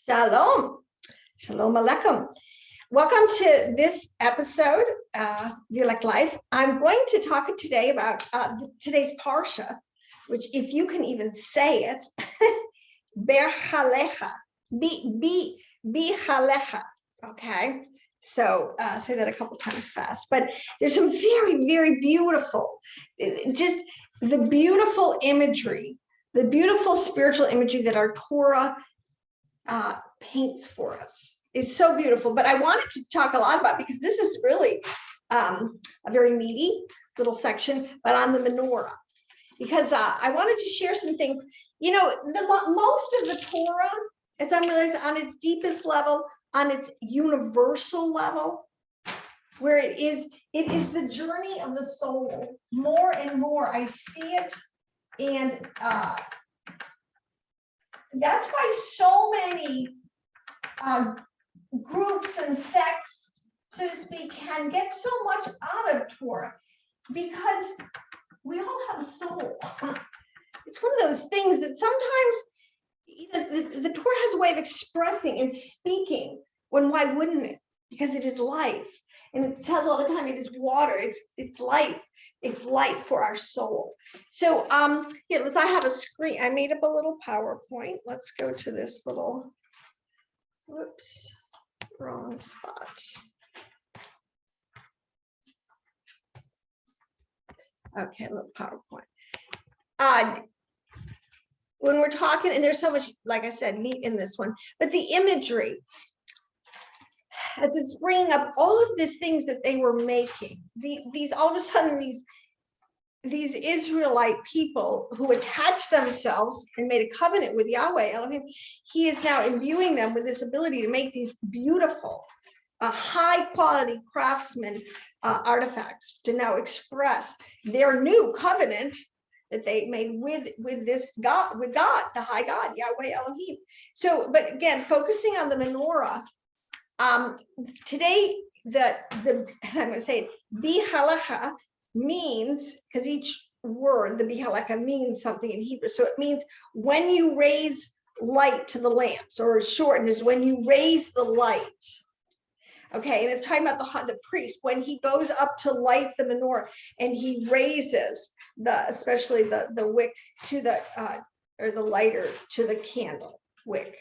Shalom. Shalom Aleichem. Welcome to this episode, TheElectLife. I'm going to talk today about today's Parsha, which, if you can even say it, Berhalecha, Bihalecha. Okay, so say that a couple times fast. But there's some very, very beautiful, just the beautiful imagery, the beautiful spiritual imagery that our Torah paints for us is so beautiful. But I wanted to talk a lot about, because this is really a very meaty little section, but on the menorah, because I wanted to share some things. You know, most of the Torah, as I'm realizing, on its deepest level, on its universal level, where it is the journey of the soul. More and more I see it, and that's why so many groups and sects, so to speak, can get so much out of Torah, because we all have a soul. It's one of those things that sometimes, you know, the Torah has a way of expressing and speaking, when why wouldn't it? Because it is life. And it tells all the time it is water, it's life, it's light for our soul. So here, I have a screen. I made up a little PowerPoint. Let's go to this little, whoops, wrong spot. Okay, a little PowerPoint. When we're talking, and there's so much, like I said, meat in this one, but the imagery, as it's bringing up all of these things that they were making, these all of a sudden these Israelite people who attached themselves and made a covenant with Yahweh Elohim, he is now imbuing them with this ability to make these beautiful, high quality craftsman artifacts, to now express their new covenant that they made with this God, with God, the high God, Yahweh Elohim. So, but again, focusing on the menorah, today, I'm going to say bihalecha means, because each word, the bihalecha, means something in Hebrew. So it means when you raise light to the lamps, or shortened is when you raise the light. Okay, and it's talking about the priest when he goes up to light the menorah, and he raises especially the wick to the or the lighter to the candle wick.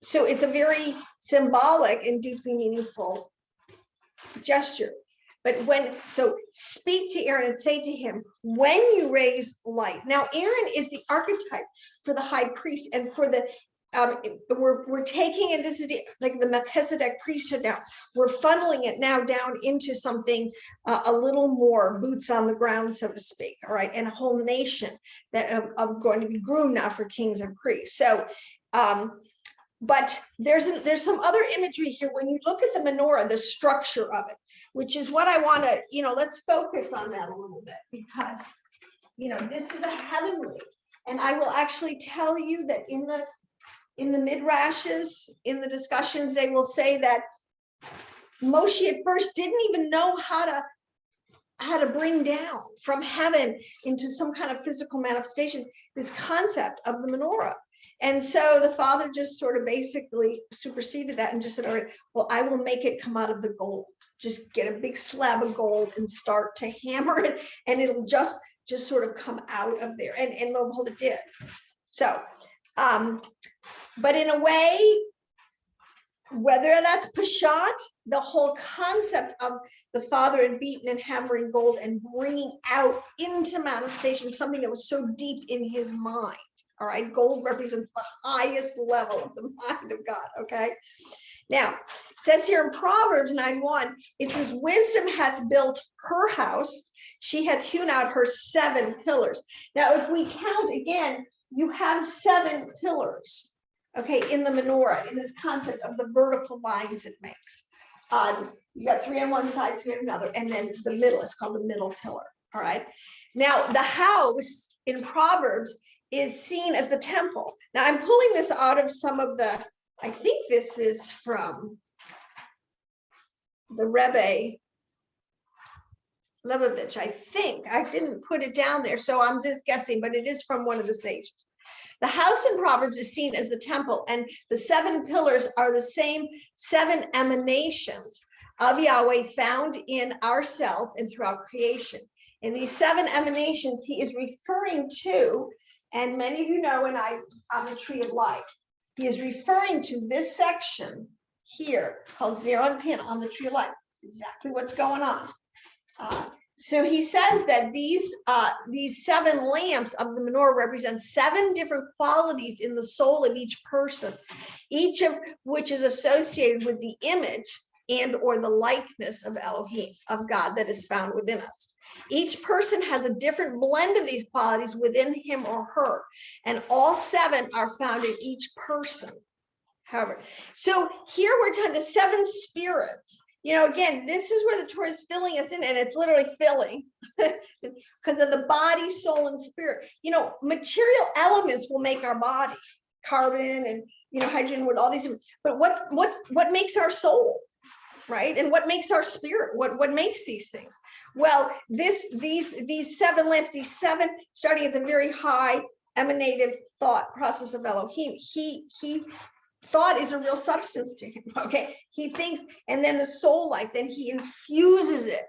So it's a very symbolic and deeply meaningful gesture. But so speak to Aaron and say to him, when you raise light. Now, Aaron is the archetype for the high priest, and for the we're taking, and this is like the Melchizedek priesthood now. We're funneling it now down into something a little more boots on the ground, so to speak. All right, and a whole nation that of going to be groomed now for kings and priests. So. But there's some other imagery here when you look at the menorah, the structure of it, which is what I want to, you know, let's focus on that a little bit, because, you know, this is a heavenly, and I will actually tell you that in the midrashes, in the discussions, they will say that Moshe at first didn't even know how to bring down from heaven into some kind of physical manifestation this concept of the menorah. And so the Father just sort of basically superseded that and just said, all right, well, I will make it come out of the gold. Just get a big slab of gold and start to hammer it, and it'll just sort of come out of there. And lo and behold, it did. So, but in a way, whether that's Peshat, the whole concept of the Father had beaten and hammering gold and bringing out into manifestation something that was so deep in his mind. All right, gold represents the highest level of the mind of God, okay? Now, it says here in Proverbs 9:1, it says, wisdom hath built her house, she hath hewn out her 7 pillars. Now, if we count again, you have 7 pillars, okay, in the menorah, in this concept of the vertical lines it makes. You got 3 on one side, 3 on another, and then the middle, it's called the middle pillar, all right? Now, the house in Proverbs is seen as the temple. Now, I'm pulling this out of some of the, I think this is from the Rebbe Lebovich, I think. I didn't put it down there, so I'm just guessing, but it is from one of the sages. The house in Proverbs is seen as the temple, and the 7 pillars are the same 7 emanations of Yahweh found in ourselves and throughout creation. And these 7 emanations he is referring to, and many of you know, and on the tree of life, he is referring to this section here called Zero and Pin on the tree of life. Exactly what's going on. So he says that these 7 lamps of the menorah represent 7 different qualities in the soul of each person, each of which is associated with the image and or the likeness of Elohim, of God, that is found within us. Each person has a different blend of these qualities within him or her, and all 7 are found in each person. However, so here we're talking the 7 spirits. You know, again, this is where the Torah is filling us in, and it's literally filling because of the body, soul, and spirit. You know, material elements will make our body, carbon and, you know, hydrogen, wood, all these. But what makes our soul, right? And what makes our spirit? What makes these things? Well, these 7 lamps, these 7 starting at the very high emanative thought process of Elohim. He thought is a real substance to him. Okay, he thinks, and then the soul life, then he infuses it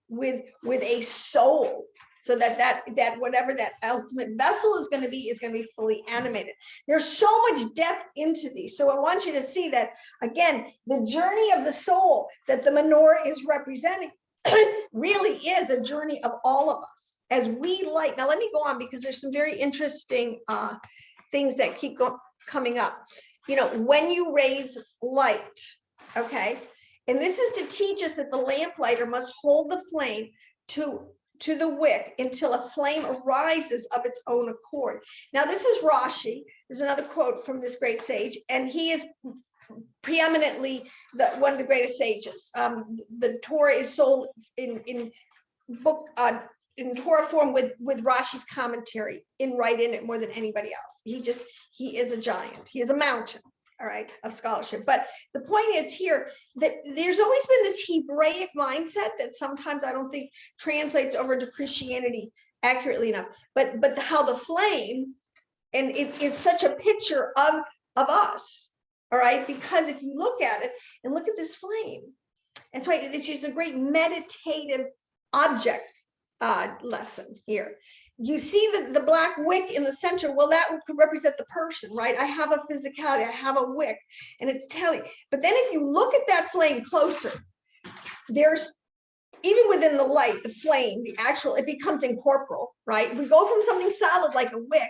with a soul, so that whatever that ultimate vessel is going to be fully animated. There's so much depth into these. So I want you to see that, again, the journey of the soul that the menorah is representing really is a journey of all of us as we light. Now let me go on, because there's some very interesting things that keep coming up. You know, when you raise light, okay, and this is to teach us that the lamplighter must hold the flame to the wick until a flame arises of its own accord. Now, this is Rashi. There's another quote from this great sage, and he is preeminently one of the greatest sages. The Torah is sold in Torah form with Rashi's commentary right in it more than anybody else. He is a giant. He is a mountain, all right, of scholarship. But the point is here that there's always been this Hebraic mindset that sometimes I don't think translates over to Christianity accurately enough. But how the flame, and it is such a picture of us, all right, because if you look at it and look at this flame, that's right, it's just a great meditative object lesson here. You see the black wick in the center. Well, that could represent the person, right? I have a physicality, I have a wick, and it's telling. But then if you look at that flame closer, there's, even within the light, the flame, the actual, it becomes incorporeal, right? We go from something solid like a wick,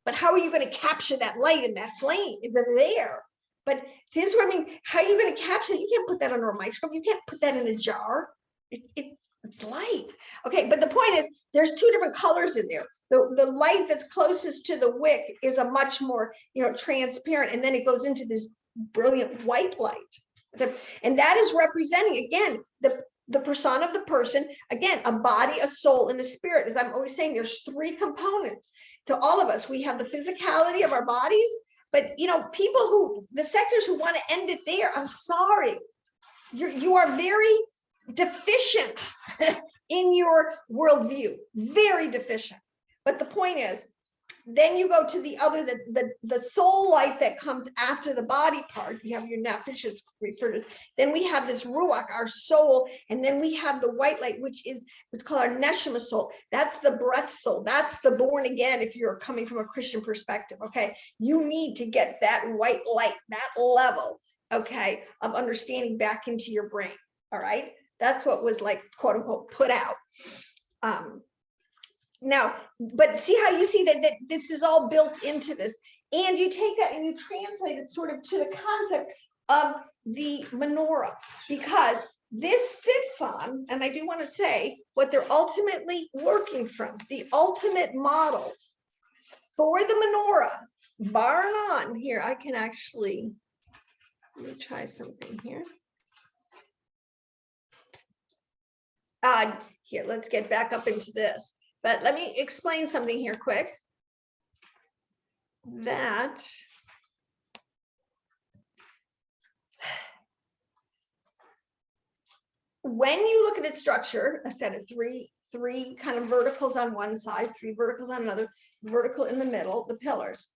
but how are you going to capture that light in that flame? They're there. But see, this is what I mean. How are you going to capture it? You can't put that under a microscope. You can't put that in a jar. It's light. Okay, but the point is there's 2 different colors in there. The light that's closest to the wick is a much more, you know, transparent, and then it goes into this brilliant white light. And that is representing, again, the persona of the person, again, a body, a soul, and a spirit. As I'm always saying, there's 3 components to all of us. We have the physicality of our bodies, but, you know, the sectors who want to end it there, I'm sorry, you are very deficient in your worldview, very deficient. But the point is, then you go to the other, the soul life that comes after the body part. You have your nefesh, it's referred to. Then we have this ruach, our soul, and then we have the white light, which is what's called our neshama soul. That's the breath soul. That's the born again. If you're coming from a Christian perspective, okay, you need to get that white light, that level, okay, of understanding back into your brain. All right. That's what was, like, quote unquote, put out. Now, but see how you see that this is all built into this, and you take that and you translate it sort of to the concept of the menorah, because this fits on, and I do want to say what they're ultimately working from, the ultimate model for the menorah, bar none. Here, I can actually, let me try something here. Here, let's get back up into this. But let me explain something here quick. That when you look at its structure, I said it, 3 kind of verticals on one side, 3 verticals on another, vertical in the middle, the pillars.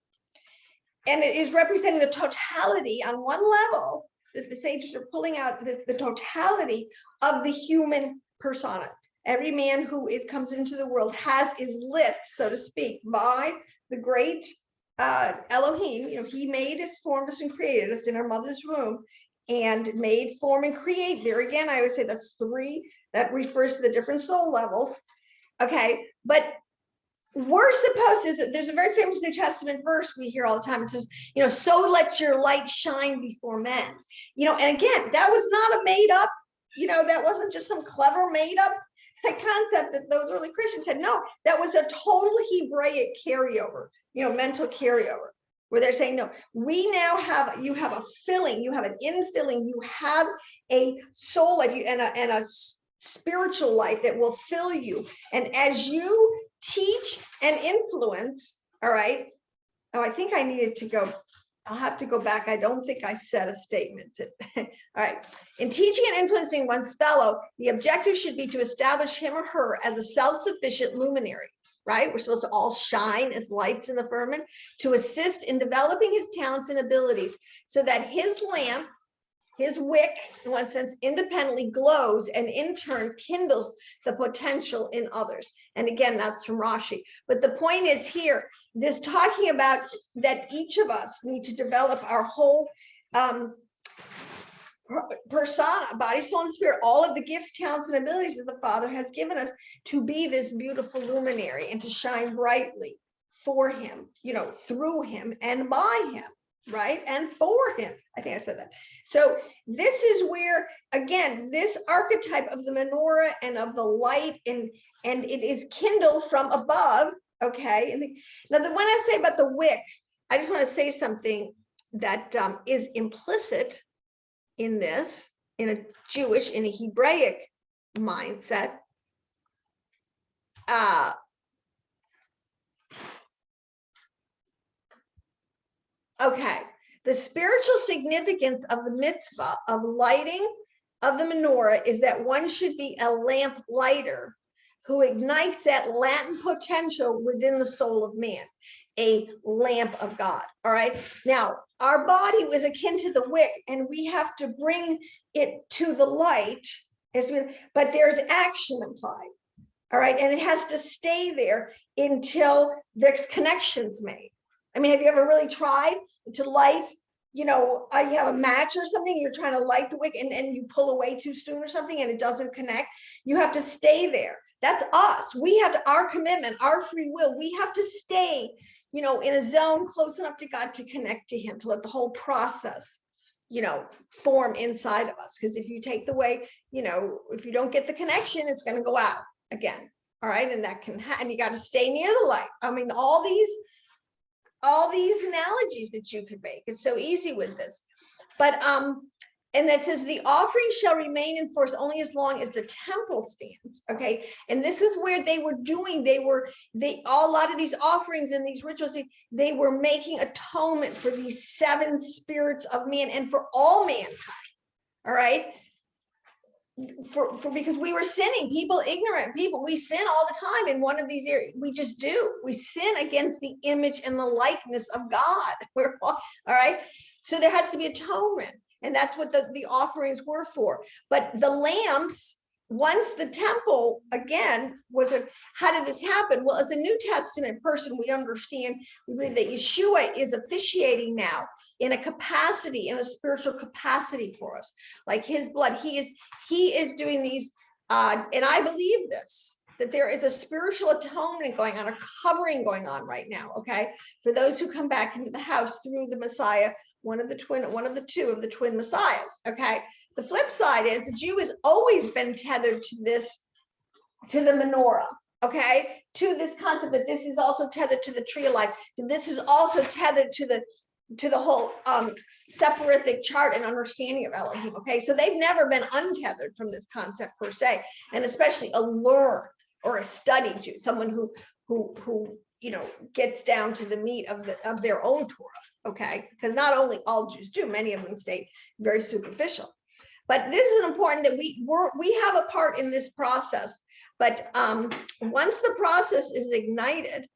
And it is representing the totality on one level that the sages are pulling out the totality of the human persona. Every man who comes into the world is lit, so to speak, by the great Elohim. You know, he made us, formed us, and created us in our mother's womb, and made, form, and create. There again, I would say that's 3. That refers to the different soul levels. Okay, but we're supposed to, there's a very famous New Testament verse we hear all the time. It says, you know, so let your light shine before men. You know, and again, that was not a made up, you know, that wasn't just some clever made up concept that those early Christians had. No, that was a total Hebraic carryover, you know, mental carryover, where they're saying, no, we now have, you have a filling, you have an infilling, you have a soul life and a spiritual life that will fill you. And as you teach and influence, all right. Oh, I think I needed to go. I'll have to go back. I don't think I said a statement. All right. In teaching and influencing one's fellow, the objective should be to establish him or her as a self-sufficient luminary, right? We're supposed to all shine as lights in the firmament to assist in developing his talents and abilities so that his lamp, his wick, in one sense, independently glows and in turn kindles the potential in others. And again, that's from Rashi. But the point is here, this talking about that each of us need to develop our whole persona, body, soul, and spirit, all of the gifts, talents, and abilities that the Father has given us to be this beautiful luminary and to shine brightly for him, you know, through him and by him. Right, and for him. I think I said that. So this is where, again, this archetype of the menorah and of the light, and it is kindled from above. Okay, and now when I say about the wick, I just want to say something that is implicit in this, in a Jewish, in a Hebraic mindset. Okay, the spiritual significance of the mitzvah of lighting of the menorah is that one should be a lamp lighter who ignites that latent potential within the soul of man, a lamp of God. All right, now our body was akin to the wick, and we have to bring it to the light, but there's action implied. All right, and it has to stay there until there's connections made. I mean, have you ever really tried to light, you know, you have a match or something, you're trying to light the wick and you pull away too soon or something and it doesn't connect? You have to stay there. That's us. We have to, our commitment, our free will, we have to stay, you know, in a zone close enough to God to connect to him, to let the whole process, you know, form inside of us. Because if you take the way, you know, if you don't get the connection, it's going to go out again. All right. And that can happen. You got to stay near the light. I mean, all these analogies that you could make. It's so easy with this. But and that says the offering shall remain in force only as long as the temple stands. Okay, and this is where they were doing, a lot of these offerings and these rituals, they were making atonement for these 7 spirits of man and for all mankind. All right, for because we were sinning, ignorant people, we sin all the time in one of these areas. We just do. We sin against the image and the likeness of God. All right, so there has to be atonement, and that's what the offerings were for. But the lamps, once the temple again how did this happen? Well, as a New Testament person, we understand, we believe that Yeshua is officiating now in a capacity, in a spiritual capacity for us, like his blood. He is doing these, and I believe this, that there is a spiritual atonement going on, a covering going on right now. Okay, for those who come back into the house through the Messiah, one of the two of the twin Messiahs. Okay, the flip side is the Jew has always been tethered to the menorah. Okay, to this concept that this is also tethered to the tree of life. This is also tethered to the whole Sephirithic chart and understanding of Elohim. Okay, so they've never been untethered from this concept per se, and especially a learned or a studied Jew, someone who you know gets down to the meat of their own Torah. Okay, because not only all Jews do, many of them stay very superficial. But this is important that we have a part in this process. But once the process is ignited,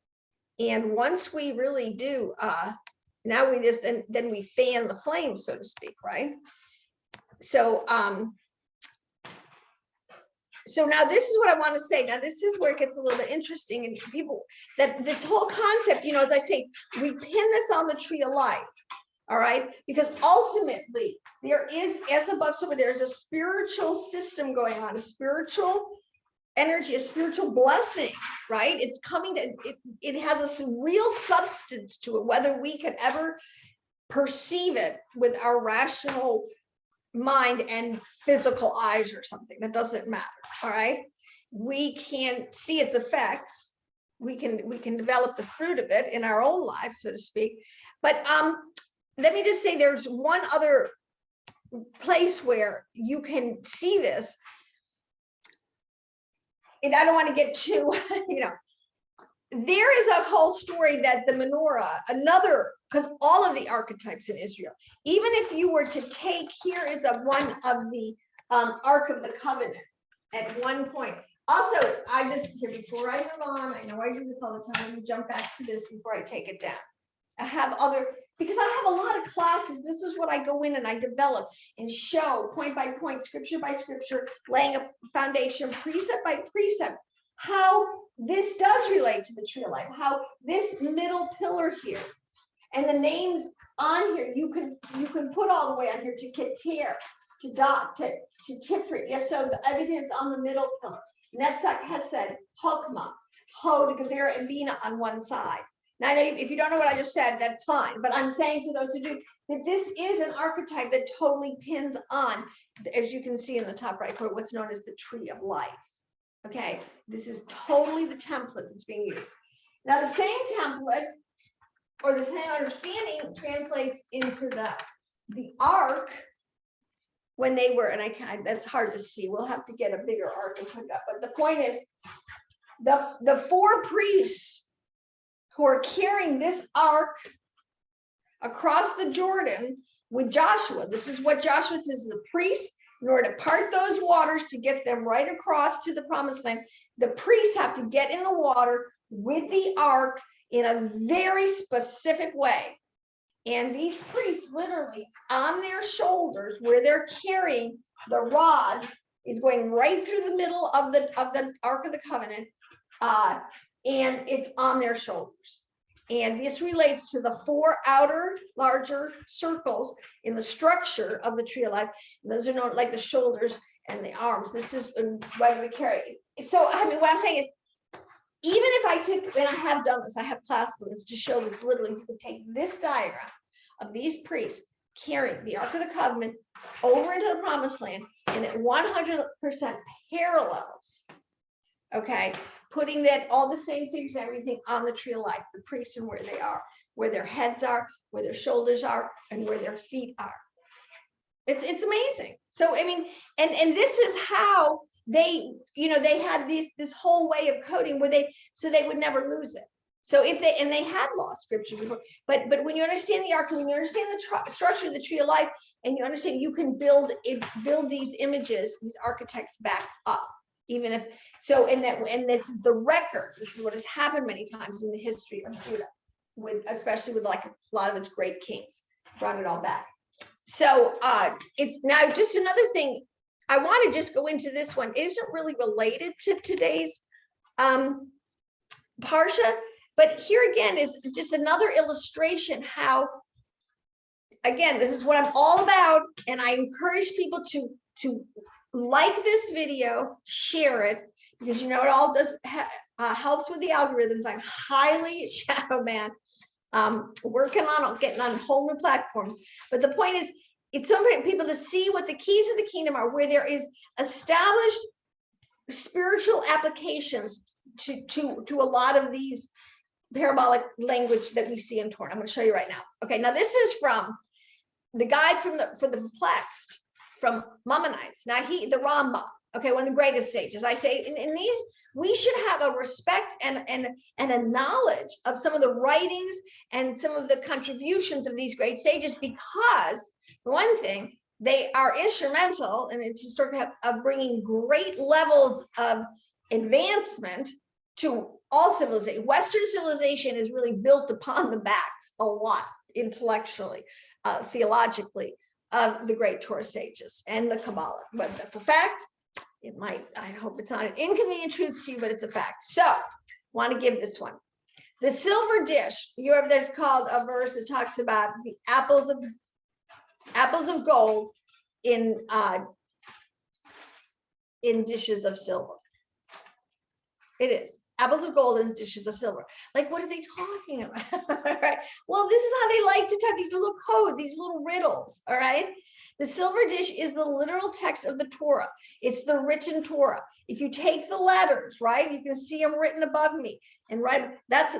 and once we really do, now we just then we fan the flame, so to speak, right? So so now this is what I want to say. Now this is where it gets a little bit interesting, and people, that this whole concept, you know, as I say, we pin this on the tree of life. All right, because ultimately there is, as above, so there's a spiritual system going on, a spiritual energy, a spiritual blessing, right? It's coming to, it has a real substance to it, whether we could ever perceive it with our rational mind and physical eyes or something. That doesn't matter. All right, we can see its effects. We can develop the fruit of it in our own lives, so to speak. But let me just say, there's one other place where you can see this, and I don't want to get too, you know, there is a whole story that the menorah, another, because all of the archetypes in Israel, even if you were to take, here is one of the Ark of the Covenant at one point. Also, I just, here, before I move on, I know I do this all the time, let me jump back to this before I take it down. I have other, because I have a lot of classes, this is what I go in and I develop and show point by point, scripture by scripture, laying a foundation, precept by precept, how this does relate to the tree of life, how this middle pillar here, and the names on here, you can put all the way on here to Keter, to Dot, to Tifrit. Yes, so everything that's on the middle pillar. Netzach, Hesed, Hokmah, Hod, Gevera, and Bina on one side. Now, I know if you don't know what I just said, that's fine. But I'm saying for those who do, that this is an archetype that totally pins on, as you can see in the top right corner, what's known as the tree of life. Okay, this is totally the template that's being used. Now, the same template or the same understanding translates into the ark when they were, and that's hard to see. We'll have to get a bigger ark and put it up. But the point is, the four priests who are carrying this ark across the Jordan with Joshua. This is what Joshua says, the priests, in order to part those waters to get them right across to the promised land, the priests have to get in the water with the ark in a very specific way. And these priests literally on their shoulders, where they're carrying the rods, is going right through the middle of the Ark of the Covenant, and it's on their shoulders. And this relates to the four outer larger circles in the structure of the tree of life. And those are known like the shoulders and the arms. This is whether we carry. So I mean, what I'm saying is, even if I took, and I have done this, I have classes to show this literally, you could take this diagram of these priests carrying the Ark of the Covenant over into the promised land, and it 100% parallels, okay, putting that all the same figures and everything on the tree of life, the priests and where they are, where their heads are, where their shoulders are, and where their feet are. It's amazing. So I mean, and this is how they, you know, they had this whole way of coding where so they would never lose it. So if they had lost scripture before, but when you understand the ark, when you understand the structure of the tree of life, and you understand you can build these images, these architects back up, even if so. And this is the record. This is what has happened many times in the history of Judah, especially with like a lot of its great kings, brought it all back. So it's now just another thing. I want to just go into this one. It isn't really related to today's Parsha, but here again is just another illustration how, again, this is what I'm all about, and I encourage people to like this video, share it, because you know it all does helps with the algorithms. I'm highly shadow man. Working on getting on whole new platforms, but the point is, it's so important people to see what the keys of the kingdom are, where there is established spiritual applications to a lot of these parabolic language that we see in Torah. I'm going to show you right now. Okay, now this is from the guide for the perplexed from Maimonides. Now the Rambam, okay, one of the greatest sages. I say in these, we should have a respect and a knowledge of some of the writings and some of the contributions of these great sages, because for one thing, they are instrumental and it's historical of bringing great levels of advancement to all civilization. Western civilization is really built upon the backs a lot intellectually, theologically, of the great Torah sages and the Kabbalah. But that's a fact. It might, I hope it's not an inconvenient truth to you, but it's a fact. So want to give this one. The silver dish, there's called a verse that talks about the apples of gold in dishes of silver. It is apples of gold in dishes of silver. Like, what are they talking about? Right? Well, this is how they like to talk, these little codes, these little riddles. All right. The silver dish is the literal text of the Torah. It's the written Torah. If you take the letters, right, you can see them written above me. And right, that's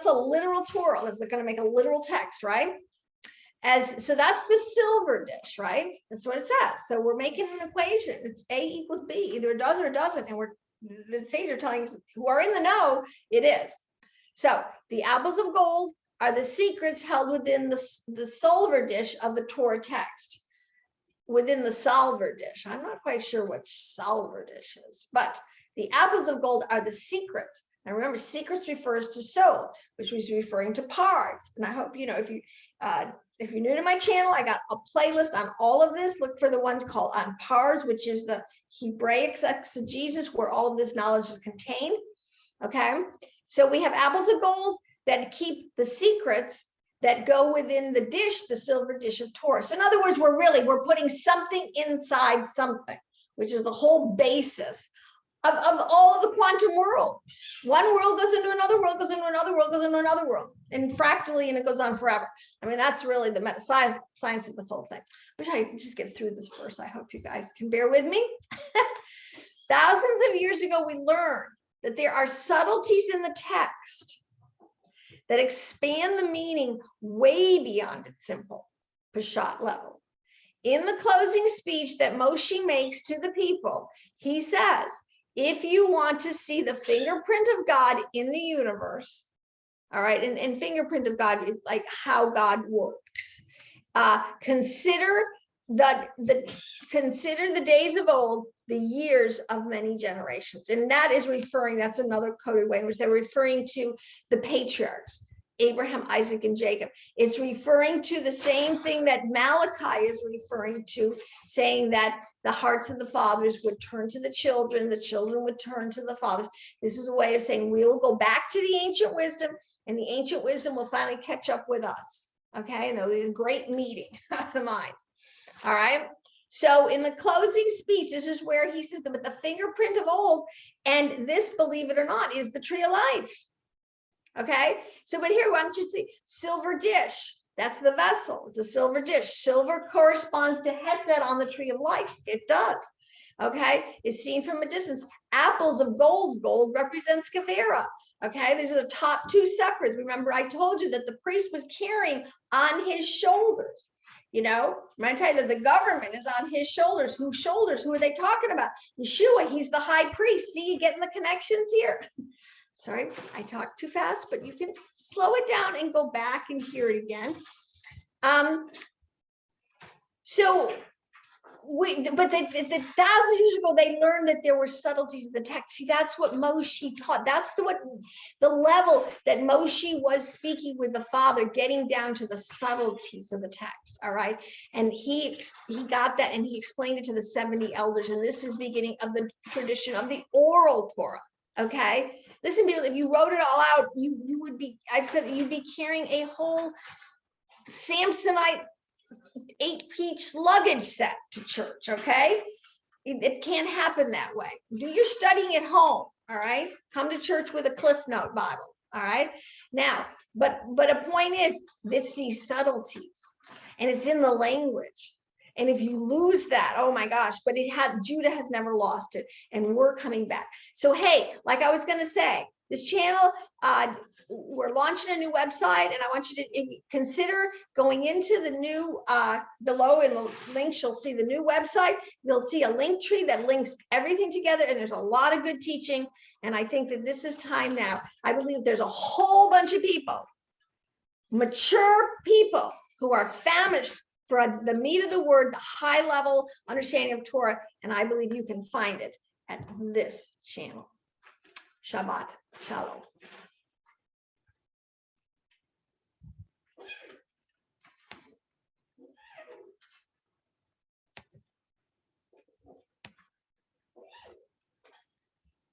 a literal Torah. That's going to make a literal text, right? So that's the silver dish, right? That's what it says. So we're making an equation. It's A equals B. Either it does or it doesn't. And the sages are telling us who are in the know, it is. So the apples of gold are the secrets held within the silver dish of the Torah text. Within the salver dish. I'm not quite sure what salver dish is, but the apples of gold are the secrets. Now remember, secrets refers to soul, which was referring to parts. And I hope, if you're new to my channel, I got a playlist on all of this. Look for the ones called on pars, which is the Hebraic exegesis where all of this knowledge is contained. Okay, so we have apples of gold that keep the secrets that go within the dish, the silver dish of Torah. So in other words, we're putting something inside something, which is the whole basis of all of the quantum world. One world goes into another world, goes into another world, goes into another world, and fractally, and it goes on forever. I mean, that's really the meta science of the whole thing. I wish I could just get through this verse. I hope you guys can bear with me. Thousands of years ago, we learned that there are subtleties in the text that expand the meaning way beyond its simple Peshat level. In the closing speech that Moshe makes to the people, he says, if you want to see the fingerprint of God in the universe, all right, and fingerprint of God is like how God works. Consider the days of old, the years of many generations. And that is that's another coded way in which they're referring to the patriarchs, Abraham, Isaac, and Jacob. It's referring to the same thing that Malachi is referring to, saying that the hearts of the fathers would turn to the children would turn to the fathers. This is a way of saying we will go back to the ancient wisdom, and the ancient wisdom will finally catch up with us. Okay, and there'll be a great meeting of the minds. All right. So in the closing speech, this is where he says that the fingerprint of old, and this, believe it or not, is the tree of life. Okay. So, but here, why don't you see silver dish? That's the vessel. It's a silver dish. Silver corresponds to Hesed on the tree of life. It does. Okay. It's seen from a distance. Apples of gold. Gold represents Kavera. Okay. These are the top two separates. Remember, I told you that the priest was carrying on his shoulders. I'm going to tell you that the government is on his shoulders. Whose shoulders? Who are they talking about? Yeshua. He's the high priest. See, you getting the connections here. Sorry, I talked too fast, but you can slow it down and go back and hear it again. But the thousands of years ago, they learned that there were subtleties in the text. See, that's what Moshe taught. That's the level that Moshe was speaking with the Father, getting down to the subtleties of the text. All right, and he got that, and he explained it to the 70 elders. And this is beginning of the tradition of the oral Torah. Okay. Listen, people, if you wrote it all out, you would be, I've said that you'd be carrying a whole Samsonite 8-piece luggage set to church, okay? It can't happen that way. Do your studying at home, all right? Come to church with a Cliff Note Bible, all right? Now, but a point is, it's these subtleties, and it's in the language. And if you lose that, oh my gosh, but Judah has never lost it, and we're coming back. So, hey, like I was going to say, this channel, we're launching a new website, and I want you to consider going into the new, below in the links, you'll see the new website. You'll see a link tree that links everything together, and there's a lot of good teaching. And I think that this is time now. I believe there's a whole bunch of people, mature people, who are famished for the meat of the word, the high level understanding of Torah, and I believe you can find it at this channel. Shabbat Shalom.